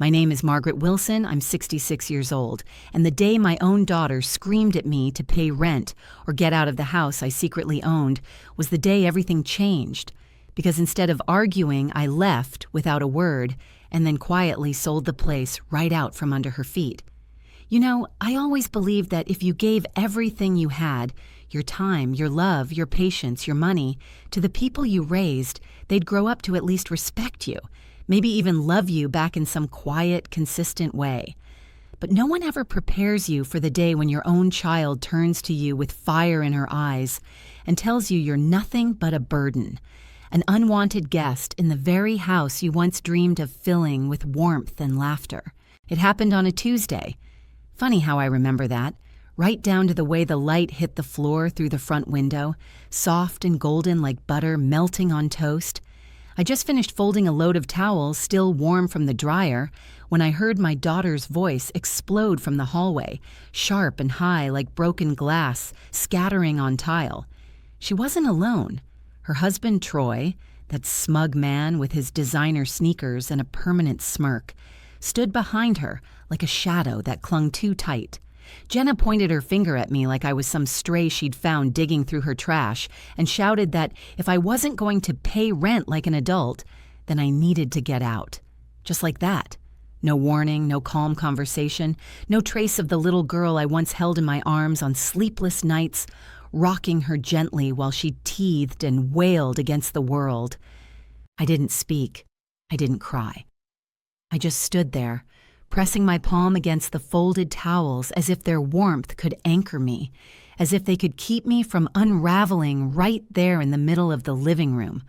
My name is Margaret Wilson. I'm 66 years old, and the day my own daughter screamed at me to pay rent or get out of the house I secretly owned was the day everything changed, because instead of arguing, I left without a word and then quietly sold the place right out from under her feet. You know, I always believed that if you gave everything you had, your time, your love, your patience, your money, to the people you raised, they'd grow up to at least respect you, maybe even love you back in some quiet, consistent way. But no one ever prepares you for the day when your own child turns to you with fire in her eyes and tells you you're nothing but a burden, an unwanted guest in the very house you once dreamed of filling with warmth and laughter. It happened on a Tuesday. Funny how I remember that, right down to the way the light hit the floor through the front window, soft and golden like butter melting on toast. I just finished folding a load of towels, still warm from the dryer, when I heard my daughter's voice explode from the hallway, sharp and high like broken glass, scattering on tile. She wasn't alone. Her husband, Troy, that smug man with his designer sneakers and a permanent smirk, stood behind her like a shadow that clung too tight. Jenna pointed her finger at me like I was some stray she'd found digging through her trash and shouted that if I wasn't going to pay rent like an adult, then I needed to get out. Just like that. No warning, no calm conversation, no trace of the little girl I once held in my arms on sleepless nights, rocking her gently while she teethed and wailed against the world. I didn't speak. I didn't cry. I just stood there, pressing my palm against the folded towels as if their warmth could anchor me, as if they could keep me from unraveling right there in the middle of the living room.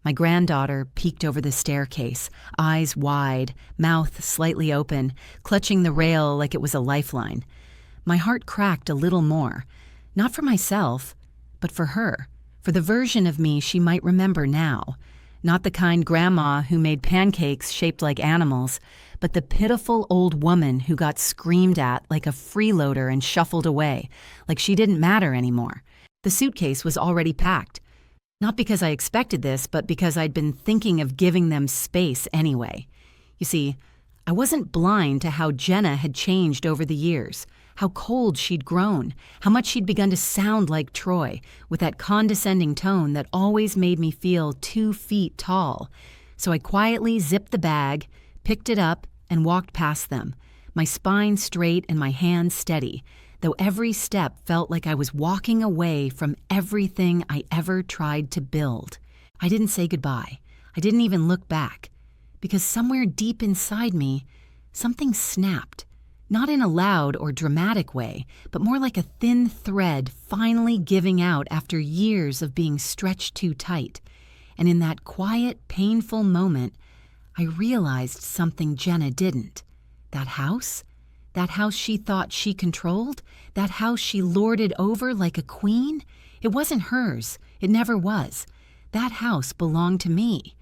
My granddaughter peeked over the staircase, eyes wide, mouth slightly open, clutching the rail like it was a lifeline. My heart cracked a little more, not for myself, but for her, for the version of me she might remember now. Not the kind grandma who made pancakes shaped like animals, but the pitiful old woman who got screamed at like a freeloader and shuffled away, like she didn't matter anymore. The suitcase was already packed. Not because I expected this, but because I'd been thinking of giving them space anyway. You see, I wasn't blind to how Jenna had changed over the years, how cold she'd grown, how much she'd begun to sound like Troy, with that condescending tone that always made me feel 2 feet tall. So I quietly zipped the bag, picked it up, and walked past them, my spine straight and my hands steady, though every step felt like I was walking away from everything I ever tried to build. I didn't say goodbye. I didn't even look back, because somewhere deep inside me, something snapped. Not in a loud or dramatic way, but more like a thin thread finally giving out after years of being stretched too tight. And in that quiet, painful moment, I realized something Jenna didn't. That house she thought she controlled, that house she lorded over like a queen, it wasn't hers. It never was. That house belonged to me.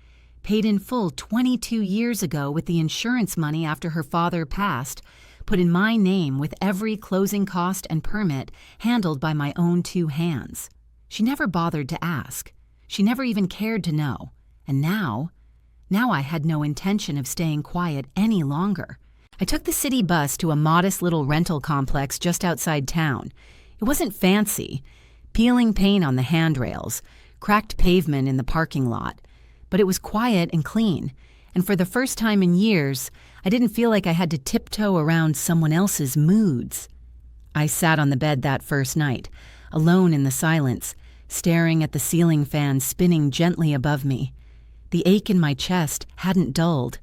Paid in full 22 years ago with the insurance money after her father passed, put in my name with every closing cost and permit handled by my own 2 hands. She never bothered to ask. She never even cared to know. And now I had no intention of staying quiet any longer. I took the city bus to a modest little rental complex just outside town. It wasn't fancy, peeling paint on the handrails, cracked pavement in the parking lot, but it was quiet and clean. And for the first time in years, I didn't feel like I had to tiptoe around someone else's moods. I sat on the bed that first night, alone in the silence, staring at the ceiling fan spinning gently above me. The ache in my chest hadn't dulled,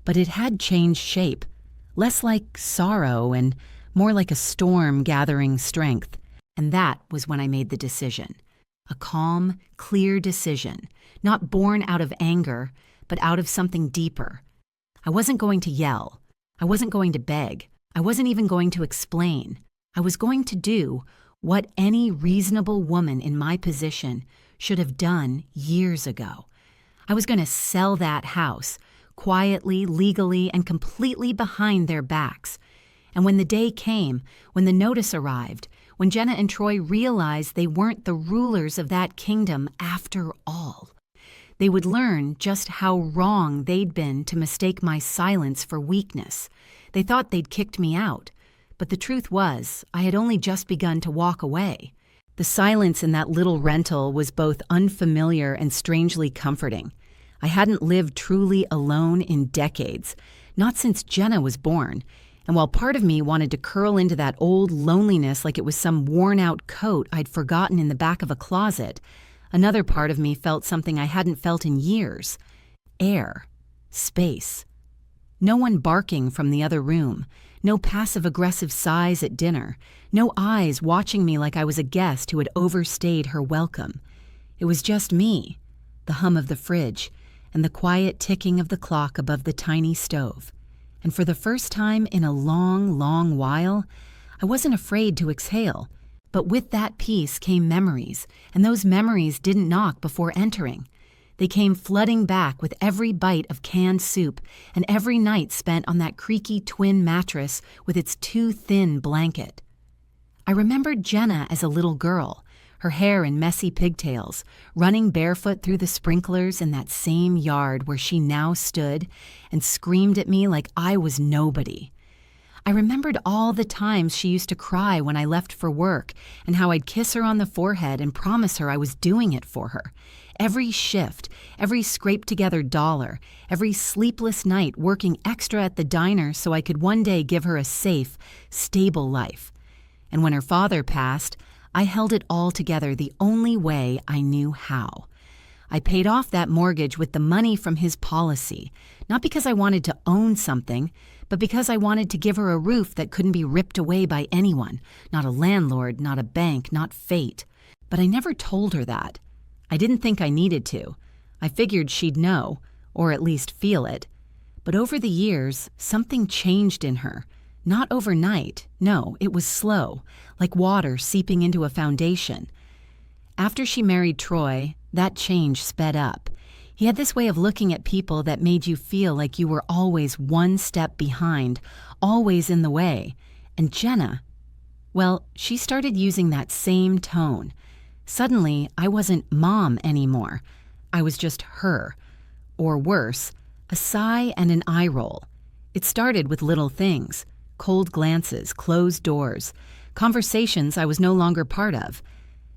but it had changed shape, less like sorrow and more like a storm gathering strength. And that was when I made the decision. A calm, clear decision, not born out of anger, but out of something deeper. I wasn't going to yell. I wasn't going to beg. I wasn't even going to explain. I was going to do what any reasonable woman in my position should have done years ago. I was going to sell that house, quietly, legally, and completely behind their backs. And when the day came, when the notice arrived, when Jenna and Troy realized they weren't the rulers of that kingdom after all, They would learn just how wrong they'd been to mistake my silence for weakness. They thought they'd kicked me out, but the truth was, I had only just begun to walk away. The silence in that little rental was both unfamiliar and strangely comforting. I hadn't lived truly alone in decades, not since Jenna was born, and while part of me wanted to curl into that old loneliness like it was some worn-out coat I'd forgotten in the back of a closet, another part of me felt something I hadn't felt in years: air, space. No one barking from the other room, no passive-aggressive sighs at dinner, no eyes watching me like I was a guest who had overstayed her welcome. It was just me, the hum of the fridge, and the quiet ticking of the clock above the tiny stove. And for the first time in a long, long while, I wasn't afraid to exhale. But with that peace came memories, and those memories didn't knock before entering. They came flooding back with every bite of canned soup and every night spent on that creaky twin mattress with its too thin blanket. I remembered Jenna as a little girl, her hair in messy pigtails, running barefoot through the sprinklers in that same yard where she now stood and screamed at me like I was nobody. I remembered all the times she used to cry when I left for work and how I'd kiss her on the forehead and promise her I was doing it for her. Every shift, every scraped-together dollar, every sleepless night working extra at the diner so I could one day give her a safe, stable life. And when her father passed, I held it all together the only way I knew how. I paid off that mortgage with the money from his policy, not because I wanted to own something, but because I wanted to give her a roof that couldn't be ripped away by anyone, not a landlord, not a bank, not fate. But I never told her that. I didn't think I needed to. I figured she'd know, or at least feel it. But over the years, something changed in her. Not overnight, no, it was slow, like water seeping into a foundation. After she married Troy, that change sped up. He had this way of looking at people that made you feel like you were always one step behind, always in the way. And Jenna, well, she started using that same tone. Suddenly, I wasn't mom anymore. I was just her. Or worse, a sigh and an eye roll. It started with little things: cold glances, closed doors, conversations I was no longer part of.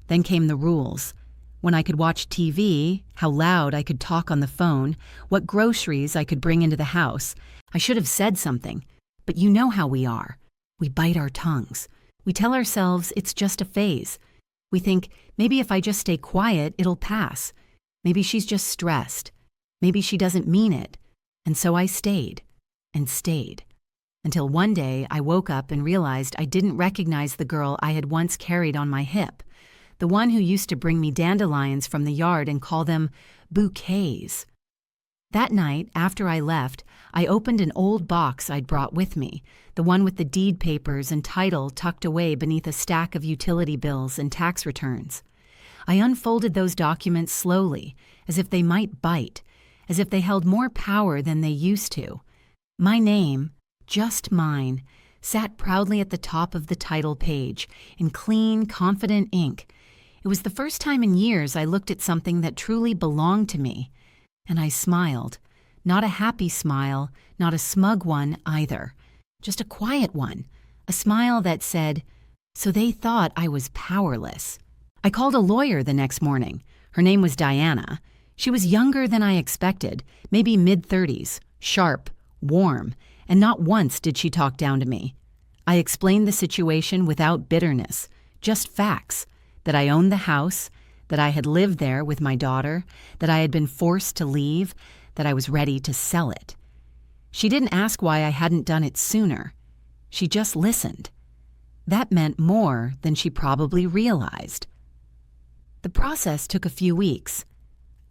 Then came the rules. When I could watch TV, how loud I could talk on the phone, what groceries I could bring into the house. I should have said something, but you know how we are. We bite our tongues. We tell ourselves it's just a phase. We think, maybe if I just stay quiet, it'll pass. Maybe she's just stressed. Maybe she doesn't mean it. And so I stayed and stayed. Until one day I woke up and realized I didn't recognize the girl I had once carried on my hip, the one who used to bring me dandelions from the yard and call them bouquets. That night, after I left, I opened an old box I'd brought with me, the one with the deed papers and title tucked away beneath a stack of utility bills and tax returns. I unfolded those documents slowly, as if they might bite, as if they held more power than they used to. My name, just mine, sat proudly at the top of the title page, in clean, confident ink. It was the first time in years I looked at something that truly belonged to me. And I smiled. Not a happy smile, not a smug one either. Just a quiet one. A smile that said, so they thought I was powerless. I called a lawyer the next morning. Her name was Diana. She was younger than I expected, maybe mid-30s, sharp, warm, and not once did she talk down to me. I explained the situation without bitterness, just facts, that I owned the house, that I had lived there with my daughter, that I had been forced to leave, that I was ready to sell it. She didn't ask why I hadn't done it sooner. She just listened. That meant more than she probably realized. The process took a few weeks.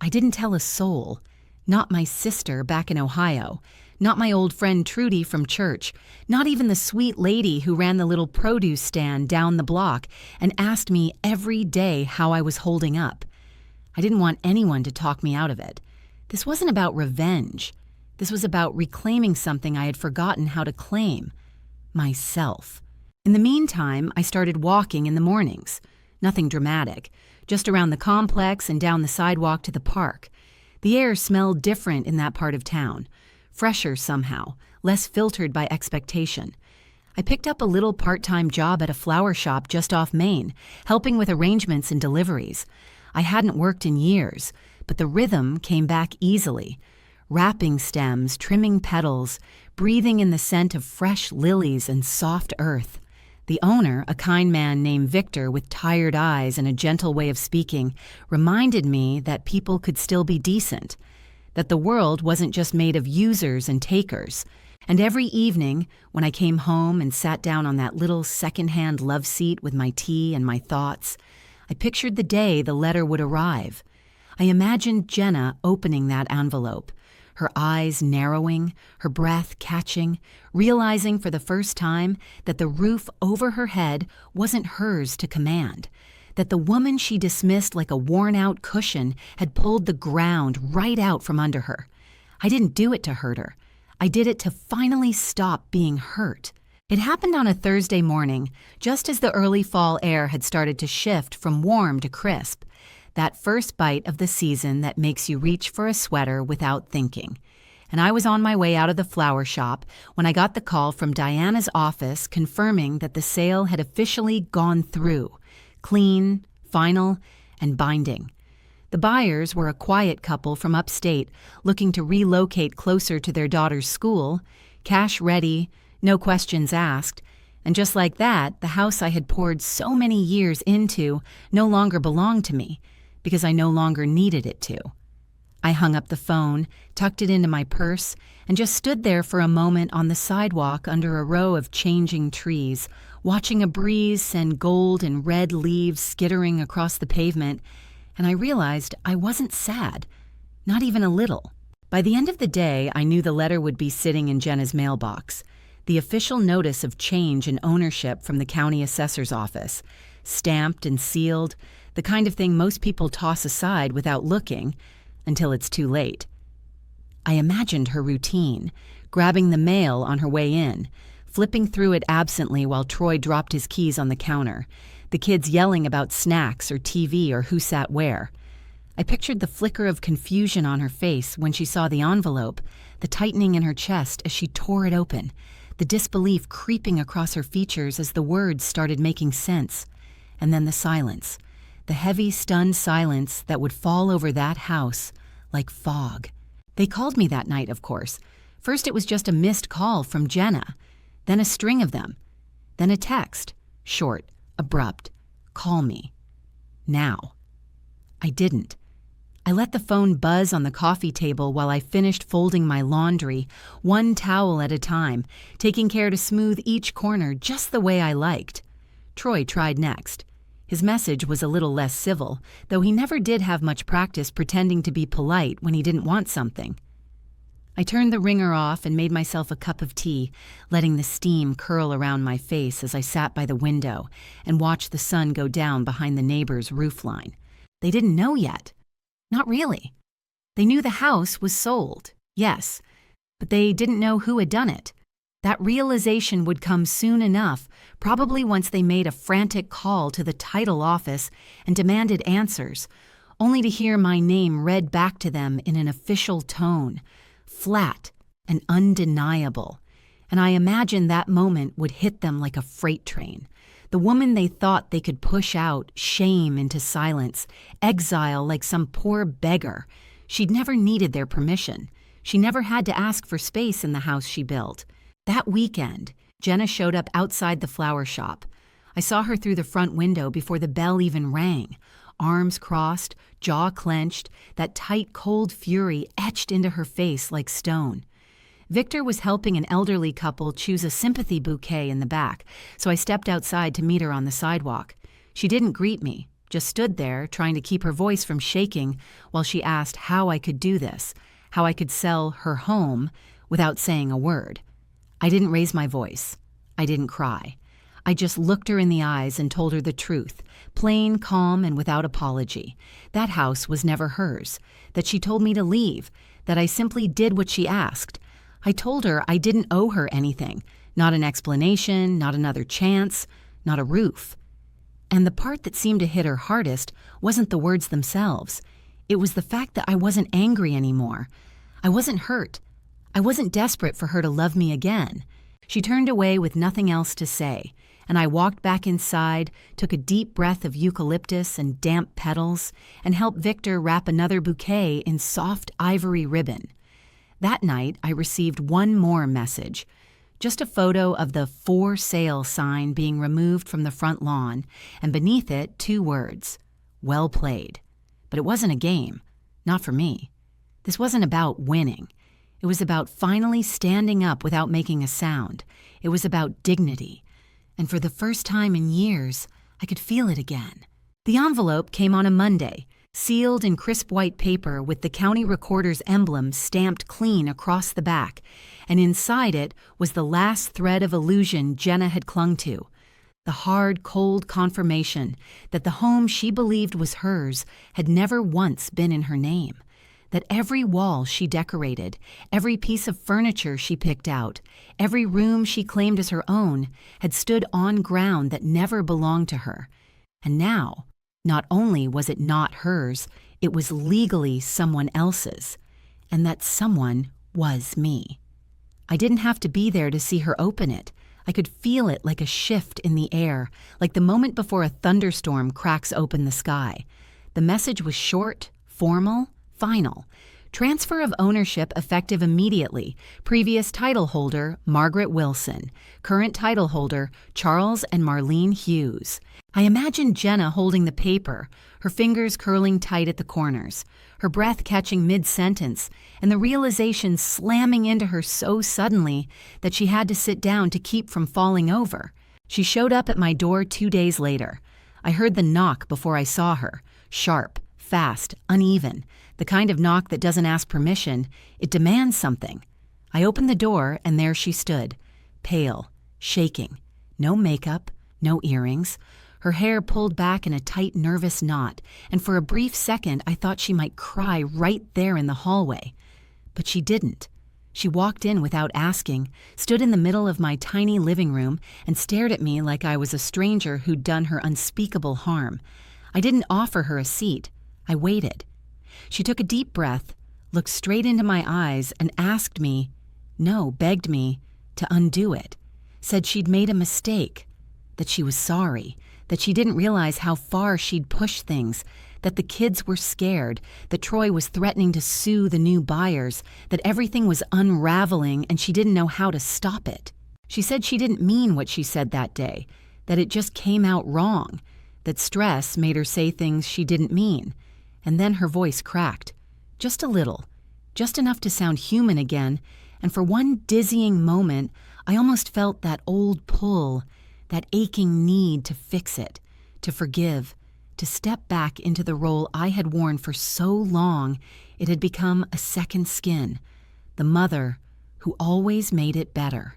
I didn't tell a soul, not my sister back in Ohio, not my old friend Trudy from church, not even the sweet lady who ran the little produce stand down the block and asked me every day how I was holding up. I didn't want anyone to talk me out of it. This wasn't about revenge. This was about reclaiming something I had forgotten how to claim: myself. In the meantime, I started walking in the mornings. Nothing dramatic, just around the complex and down the sidewalk to the park. The air smelled different in that part of town, fresher somehow, less filtered by expectation. I picked up a little part-time job at a flower shop just off Main, helping with arrangements and deliveries. I hadn't worked in years, but the rhythm came back easily. Wrapping stems, trimming petals, breathing in the scent of fresh lilies and soft earth. The owner, a kind man named Victor with tired eyes and a gentle way of speaking, reminded me that people could still be decent, that the world wasn't just made of users and takers. And every evening, when I came home and sat down on that little second-hand love seat with my tea and my thoughts, I pictured the day the letter would arrive. I imagined Jenna opening that envelope, her eyes narrowing, her breath catching, realizing for the first time that the roof over her head wasn't hers to command, that the woman she dismissed like a worn-out cushion had pulled the ground right out from under her. I didn't do it to hurt her. I did it to finally stop being hurt. It happened on a Thursday morning, just as the early fall air had started to shift from warm to crisp. That first bite of the season that makes you reach for a sweater without thinking. And I was on my way out of the flower shop when I got the call from Diana's office confirming that the sale had officially gone through. Clean, final, and binding. The buyers were a quiet couple from upstate looking to relocate closer to their daughter's school, cash ready, no questions asked, and just like that, the house I had poured so many years into no longer belonged to me, because I no longer needed it to. I hung up the phone, tucked it into my purse, and just stood there for a moment on the sidewalk under a row of changing trees, watching a breeze send gold and red leaves skittering across the pavement, and I realized I wasn't sad, not even a little. By the end of the day, I knew the letter would be sitting in Jenna's mailbox, the official notice of change in ownership from the county assessor's office, stamped and sealed, the kind of thing most people toss aside without looking until it's too late. I imagined her routine, grabbing the mail on her way in, flipping through it absently while Troy dropped his keys on the counter, the kids yelling about snacks or TV or who sat where. I pictured the flicker of confusion on her face when she saw the envelope, the tightening in her chest as she tore it open, the disbelief creeping across her features as the words started making sense, and then the silence. The heavy, stunned silence that would fall over that house like fog. They called me that night, of course. First it was just a missed call from Jenna, then a string of them, then a text, short, abrupt, call me. Now. I didn't. I let the phone buzz on the coffee table while I finished folding my laundry, one towel at a time, taking care to smooth each corner just the way I liked. Troy tried next. His message was a little less civil, though he never did have much practice pretending to be polite when he didn't want something. I turned the ringer off and made myself a cup of tea, letting the steam curl around my face as I sat by the window and watched the sun go down behind the neighbor's roofline. They didn't know yet. Not really. They knew the house was sold, yes, but they didn't know who had done it. That realization would come soon enough, probably once they made a frantic call to the title office and demanded answers, only to hear my name read back to them in an official tone, flat and undeniable. And I imagined that moment would hit them like a freight train. The woman they thought they could push out, shame into silence, exile like some poor beggar. She'd never needed their permission. She never had to ask for space in the house she built. That weekend, Jenna showed up outside the flower shop. I saw her through the front window before the bell even rang. Arms crossed, jaw clenched, that tight, cold fury etched into her face like stone. Victor was helping an elderly couple choose a sympathy bouquet in the back, so I stepped outside to meet her on the sidewalk. She didn't greet me, just stood there trying to keep her voice from shaking while she asked how I could do this, how I could sell her home without saying a word. I didn't raise my voice. I didn't cry. I just looked her in the eyes and told her the truth, plain, calm, and without apology. That house was never hers, that she told me to leave, that I simply did what she asked. I told her I didn't owe her anything, not an explanation, not another chance, not a roof. And the part that seemed to hit her hardest wasn't the words themselves. It was the fact that I wasn't angry anymore. I wasn't hurt. I wasn't desperate for her to love me again. She turned away with nothing else to say, and I walked back inside, took a deep breath of eucalyptus and damp petals, and helped Victor wrap another bouquet in soft ivory ribbon. That night, I received one more message. Just a photo of the "For Sale" sign being removed from the front lawn, and beneath it 2 words, "Well played." But it wasn't a game. Not for me. This wasn't about winning. It was about finally standing up without making a sound. It was about dignity. And for the first time in years, I could feel it again. The envelope came on a Monday, sealed in crisp white paper with the county recorder's emblem stamped clean across the back, and inside it was the last thread of illusion Jenna had clung to. The hard, cold confirmation that the home she believed was hers had never once been in her name. That every wall she decorated, every piece of furniture she picked out, every room she claimed as her own, had stood on ground that never belonged to her. And now, not only was it not hers, it was legally someone else's. And that someone was me. I didn't have to be there to see her open it. I could feel it like a shift in the air, like the moment before a thunderstorm cracks open the sky. The message was short, formal, final. Transfer of ownership effective immediately. Previous title holder, Margaret Wilson. Current title holder, Charles and Marlene Hughes. I imagined Jenna holding the paper, her fingers curling tight at the corners, her breath catching mid-sentence, and the realization slamming into her so suddenly that she had to sit down to keep from falling over. She showed up at my door 2 days later. I heard the knock before I saw her. Sharp, fast, uneven. The kind of knock that doesn't ask permission, it demands something. I opened the door, and there she stood, pale, shaking. No makeup, no earrings. Her hair pulled back in a tight, nervous knot, and for a brief second I thought she might cry right there in the hallway. But she didn't. She walked in without asking, stood in the middle of my tiny living room, and stared at me like I was a stranger who'd done her unspeakable harm. I didn't offer her a seat. I waited. She took a deep breath, looked straight into my eyes, and asked me, begged me, to undo it. Said she'd made a mistake, that she was sorry, that she didn't realize how far she'd pushed things, that the kids were scared, that Troy was threatening to sue the new buyers, that everything was unraveling and she didn't know how to stop it. She said she didn't mean what she said that day, that it just came out wrong, that stress made her say things she didn't mean. And then her voice cracked, just a little, just enough to sound human again, and for one dizzying moment, I almost felt that old pull, that aching need to fix it, to forgive, to step back into the role I had worn for so long it had become a second skin, the mother who always made it better.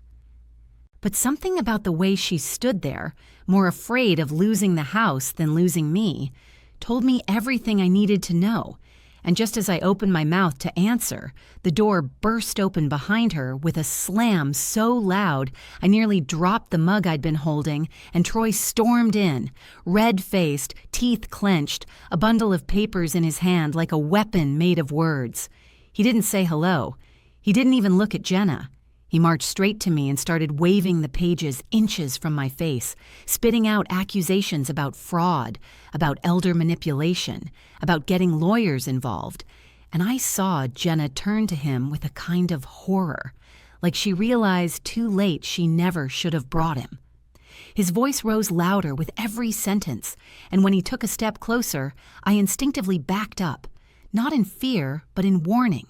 But something about the way she stood there, more afraid of losing the house than losing me, told me everything I needed to know, and just as I opened my mouth to answer, the door burst open behind her with a slam so loud I nearly dropped the mug I'd been holding, and Troy stormed in, red-faced, teeth clenched, a bundle of papers in his hand like a weapon made of words. He didn't say hello. He didn't even look at Jenna. He marched straight to me and started waving the pages inches from my face, spitting out accusations about fraud, about elder manipulation, about getting lawyers involved. And I saw Jenna turn to him with a kind of horror, like she realized too late she never should have brought him. His voice rose louder with every sentence, and when he took a step closer, I instinctively backed up, not in fear, but in warning.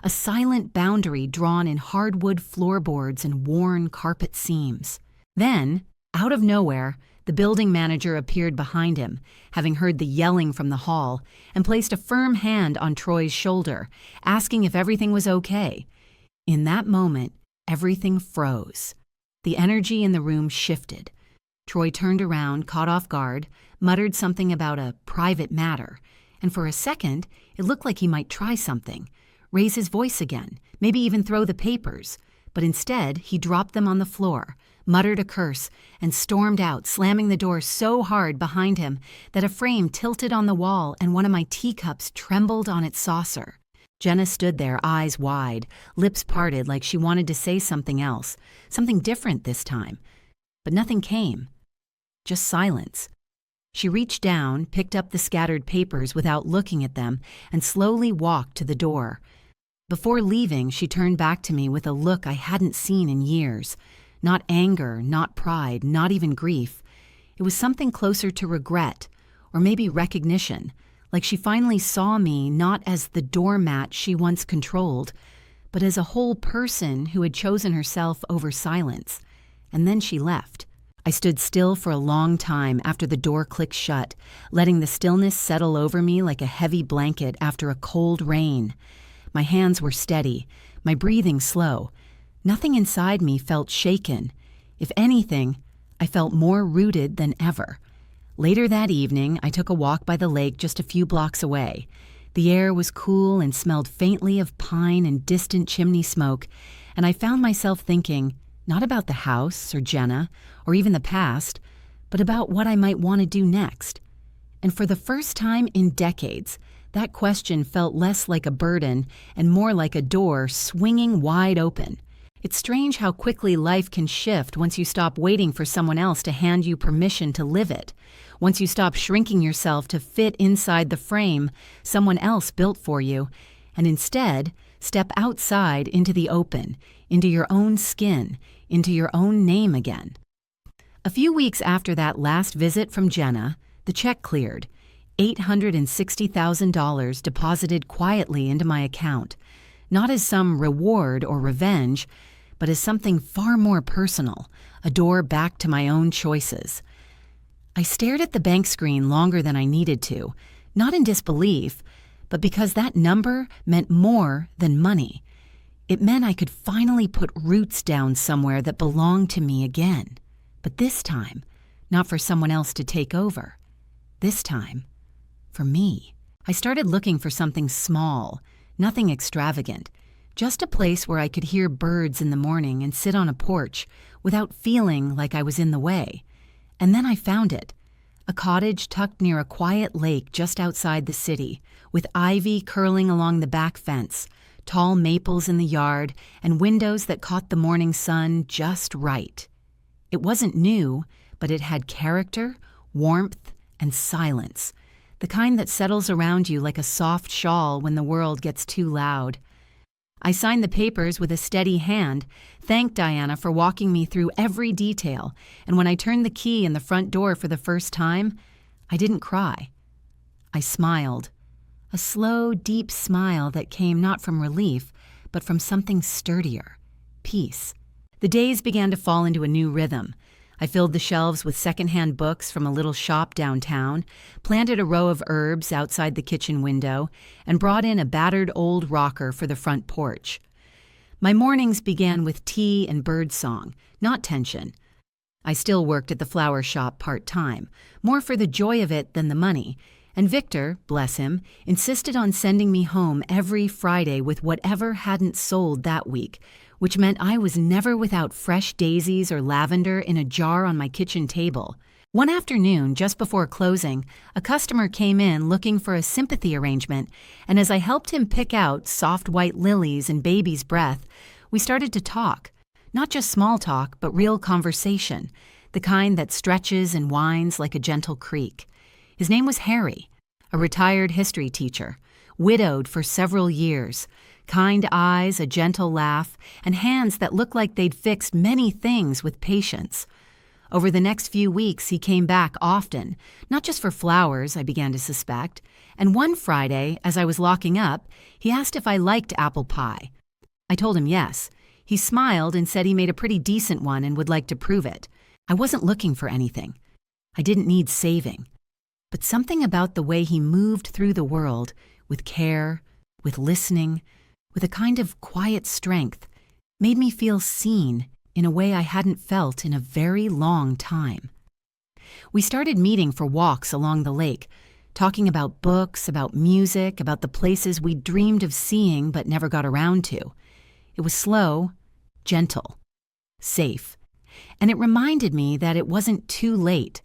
A silent boundary drawn in hardwood floorboards and worn carpet seams. Then, out of nowhere, the building manager appeared behind him, having heard the yelling from the hall, and placed a firm hand on Troy's shoulder, asking if everything was okay. In that moment, everything froze. The energy in the room shifted. Troy turned around, caught off guard, muttered something about a private matter, and for a second, it looked like he might try something. Raise his voice again, maybe even throw the papers, but instead he dropped them on the floor, muttered a curse, and stormed out, slamming the door so hard behind him that a frame tilted on the wall and one of my teacups trembled on its saucer. Jenna stood there, eyes wide, lips parted like she wanted to say something else, something different this time. But nothing came. Just silence. She reached down, picked up the scattered papers without looking at them, and slowly walked to the door. Before leaving, she turned back to me with a look I hadn't seen in years. Not anger, not pride, not even grief. It was something closer to regret, or maybe recognition, like she finally saw me not as the doormat she once controlled, but as a whole person who had chosen herself over silence. And then she left. I stood still for a long time after the door clicked shut, letting the stillness settle over me like a heavy blanket after a cold rain. My hands were steady, my breathing slow. Nothing inside me felt shaken. If anything, I felt more rooted than ever. Later that evening, I took a walk by the lake just a few blocks away. The air was cool and smelled faintly of pine and distant chimney smoke, and I found myself thinking, not about the house or Jenna or even the past, but about what I might want to do next. And for the first time in decades, that question felt less like a burden and more like a door swinging wide open. It's strange how quickly life can shift once you stop waiting for someone else to hand you permission to live it. Once you stop shrinking yourself to fit inside the frame someone else built for you, and instead step outside into the open, into your own skin, into your own name again. A few weeks after that last visit from Jenna, the check cleared. $860,000 deposited quietly into my account, not as some reward or revenge, but as something far more personal, a door back to my own choices. I stared at the bank screen longer than I needed to, not in disbelief, but because that number meant more than money. It meant I could finally put roots down somewhere that belonged to me again. But this time, not for someone else to take over. This time, for me. I started looking for something small, nothing extravagant, just a place where I could hear birds in the morning and sit on a porch without feeling like I was in the way. And then I found it. A cottage tucked near a quiet lake just outside the city, with ivy curling along the back fence, tall maples in the yard, and windows that caught the morning sun just right. It wasn't new, but it had character, warmth, and silence, the kind that settles around you like a soft shawl when the world gets too loud. I signed the papers with a steady hand, thanked Diana for walking me through every detail, and when I turned the key in the front door for the first time, I didn't cry. I smiled. A slow, deep smile that came not from relief, but from something sturdier. Peace. The days began to fall into a new rhythm. I filled the shelves with secondhand books from a little shop downtown, planted a row of herbs outside the kitchen window, and brought in a battered old rocker for the front porch. My mornings began with tea and birdsong, not tension. I still worked at the flower shop part-time, more for the joy of it than the money, and Victor, bless him, insisted on sending me home every Friday with whatever hadn't sold that week, which meant I was never without fresh daisies or lavender in a jar on my kitchen table. One afternoon, just before closing, a customer came in looking for a sympathy arrangement, and as I helped him pick out soft white lilies and baby's breath, we started to talk. Not just small talk, but real conversation, the kind that stretches and winds like a gentle creek. His name was Harry, a retired history teacher, widowed for several years, kind eyes, a gentle laugh, and hands that looked like they'd fixed many things with patience. Over the next few weeks, he came back often, not just for flowers, I began to suspect, and one Friday, as I was locking up, he asked if I liked apple pie. I told him yes. He smiled and said he made a pretty decent one and would like to prove it. I wasn't looking for anything. I didn't need saving. But something about the way he moved through the world, with care, with listening, with a kind of quiet strength, made me feel seen in a way I hadn't felt in a very long time. We started meeting for walks along the lake, talking about books, about music, about the places we dreamed of seeing but never got around to. It was slow, gentle, safe, and it reminded me that it wasn't too late.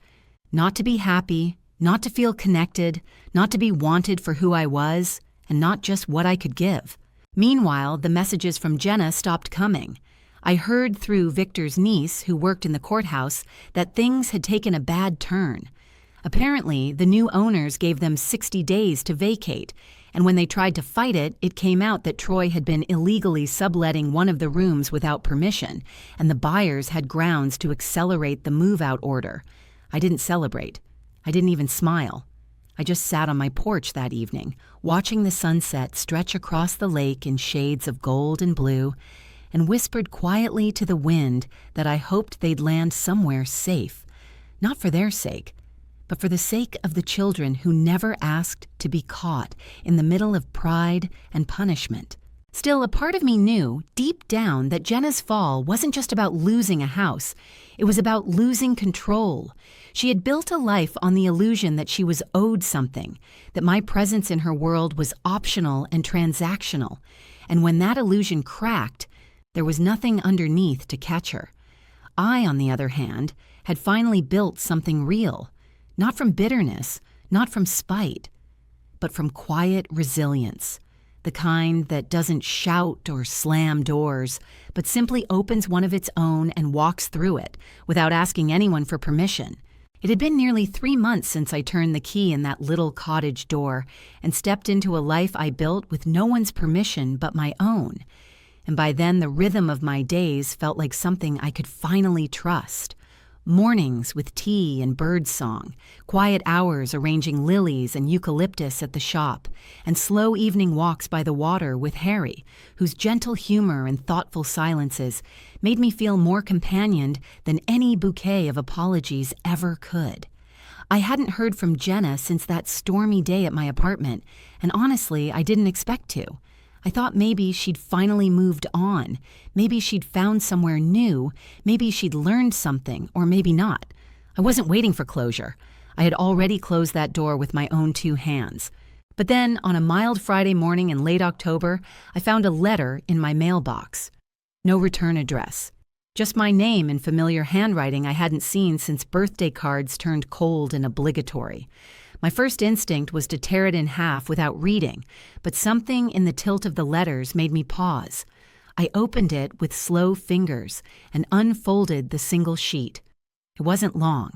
Not to be happy, not to feel connected, not to be wanted for who I was, and not just what I could give. Meanwhile, the messages from Jenna stopped coming. I heard through Victor's niece, who worked in the courthouse, that things had taken a bad turn. Apparently, the new owners gave them 60 days to vacate, and when they tried to fight it, it came out that Troy had been illegally subletting one of the rooms without permission, and the buyers had grounds to accelerate the move-out order. I didn't celebrate. I didn't even smile. I just sat on my porch that evening, watching the sunset stretch across the lake in shades of gold and blue, and whispered quietly to the wind that I hoped they'd land somewhere safe, not for their sake, but for the sake of the children who never asked to be caught in the middle of pride and punishment. Still, a part of me knew, deep down, that Jenna's fall wasn't just about losing a house. It was about losing control. She had built a life on the illusion that she was owed something, that my presence in her world was optional and transactional. And when that illusion cracked, there was nothing underneath to catch her. I, on the other hand, had finally built something real, not from bitterness, not from spite, but from quiet resilience. The kind that doesn't shout or slam doors, but simply opens one of its own and walks through it without asking anyone for permission. It had been nearly 3 months since I turned the key in that little cottage door and stepped into a life I built with no one's permission but my own. And by then the rhythm of my days felt like something I could finally trust. Mornings with tea and birdsong, quiet hours arranging lilies and eucalyptus at the shop, and slow evening walks by the water with Harry, whose gentle humor and thoughtful silences made me feel more companioned than any bouquet of apologies ever could. I hadn't heard from Jenna since that stormy day at my apartment, and honestly, I didn't expect to. I thought maybe she'd finally moved on. Maybe she'd found somewhere new. Maybe she'd learned something, or maybe not. I wasn't waiting for closure. I had already closed that door with my own 2 hands. But then, on a mild Friday morning in late October, I found a letter in my mailbox. No return address. Just my name in familiar handwriting I hadn't seen since birthday cards turned cold and obligatory. My first instinct was to tear it in half without reading, but something in the tilt of the letters made me pause. I opened it with slow fingers and unfolded the single sheet. It wasn't long.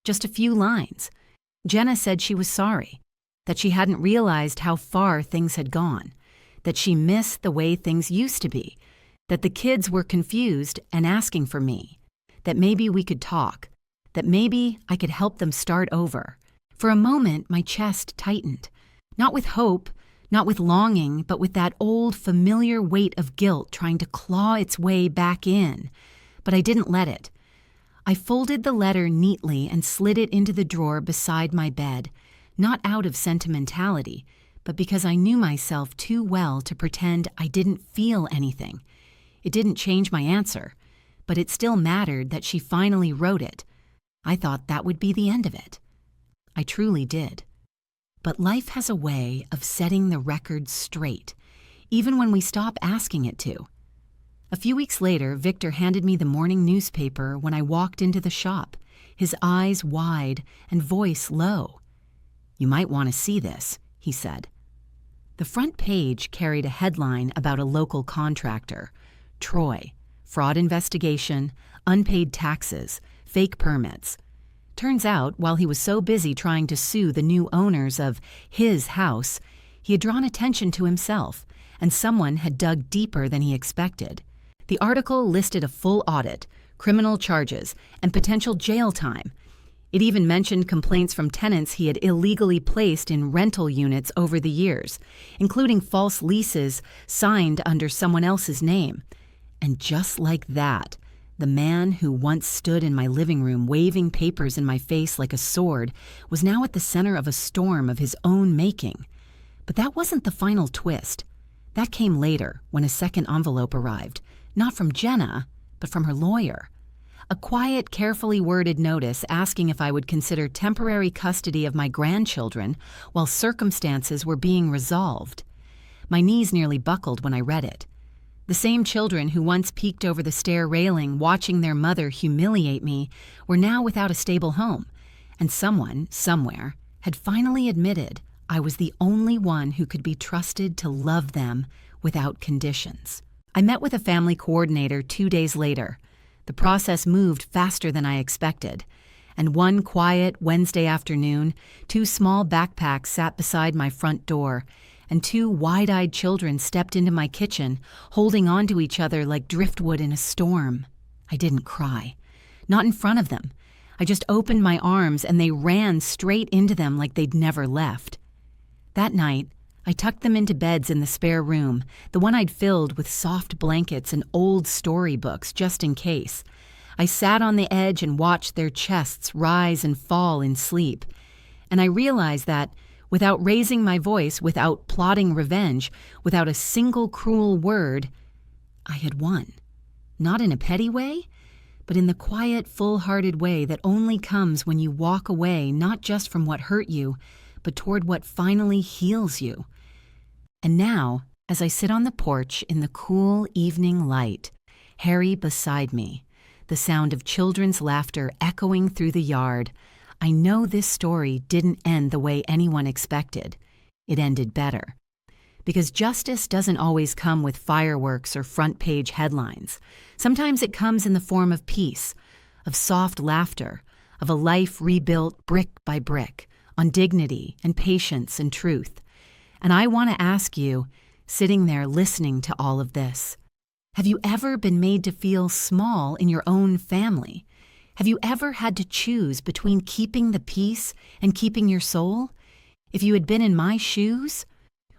Just a few lines. Jenna said she was sorry, that she hadn't realized how far things had gone, that she missed the way things used to be, that the kids were confused and asking for me, that maybe we could talk, that maybe I could help them start over. For a moment, my chest tightened, not with hope, not with longing, but with that old familiar weight of guilt trying to claw its way back in. But I didn't let it. I folded the letter neatly and slid it into the drawer beside my bed, not out of sentimentality, but because I knew myself too well to pretend I didn't feel anything. It didn't change my answer, but it still mattered that she finally wrote it. I thought that would be the end of it. I truly did. But life has a way of setting the record straight, even when we stop asking it to. A few weeks later, Victor handed me the morning newspaper when I walked into the shop, his eyes wide and voice low. "You might want to see this," he said. The front page carried a headline about a local contractor, Troy, fraud investigation, unpaid taxes, fake permits. Turns out, while he was so busy trying to sue the new owners of his house, he had drawn attention to himself, and someone had dug deeper than he expected. The article listed a full audit, criminal charges, and potential jail time. It even mentioned complaints from tenants he had illegally placed in rental units over the years, including false leases signed under someone else's name. And just like that, the man who once stood in my living room waving papers in my face like a sword was now at the center of a storm of his own making. But that wasn't the final twist. That came later, when a second envelope arrived, not from Jenna, but from her lawyer. A quiet, carefully worded notice asking if I would consider temporary custody of my grandchildren while circumstances were being resolved. My knees nearly buckled when I read it. The same children who once peeked over the stair railing watching their mother humiliate me were now without a stable home, and someone, somewhere, had finally admitted I was the only one who could be trusted to love them without conditions. I met with a family coordinator 2 days later. The process moved faster than I expected, and one quiet Wednesday afternoon, 2 small backpacks sat beside my front door, and 2 wide-eyed children stepped into my kitchen, holding on to each other like driftwood in a storm. I didn't cry. Not in front of them. I just opened my arms and they ran straight into them like they'd never left. That night, I tucked them into beds in the spare room, the one I'd filled with soft blankets and old storybooks just in case. I sat on the edge and watched their chests rise and fall in sleep. And I realized that, without raising my voice, without plotting revenge, without a single cruel word, I had won. Not in a petty way, but in the quiet, full-hearted way that only comes when you walk away not just from what hurt you, but toward what finally heals you. And now, as I sit on the porch in the cool evening light, Harry beside me, the sound of children's laughter echoing through the yard, I know this story didn't end the way anyone expected. It ended better. Because justice doesn't always come with fireworks or front-page headlines. Sometimes it comes in the form of peace, of soft laughter, of a life rebuilt brick by brick, on dignity and patience and truth. And I want to ask you, sitting there listening to all of this, have you ever been made to feel small in your own family? Have you ever had to choose between keeping the peace and keeping your soul? If you had been in my shoes,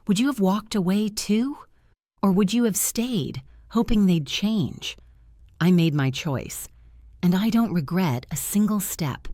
would you have walked away too? Or would you have stayed, hoping they'd change? I made my choice, and I don't regret a single step.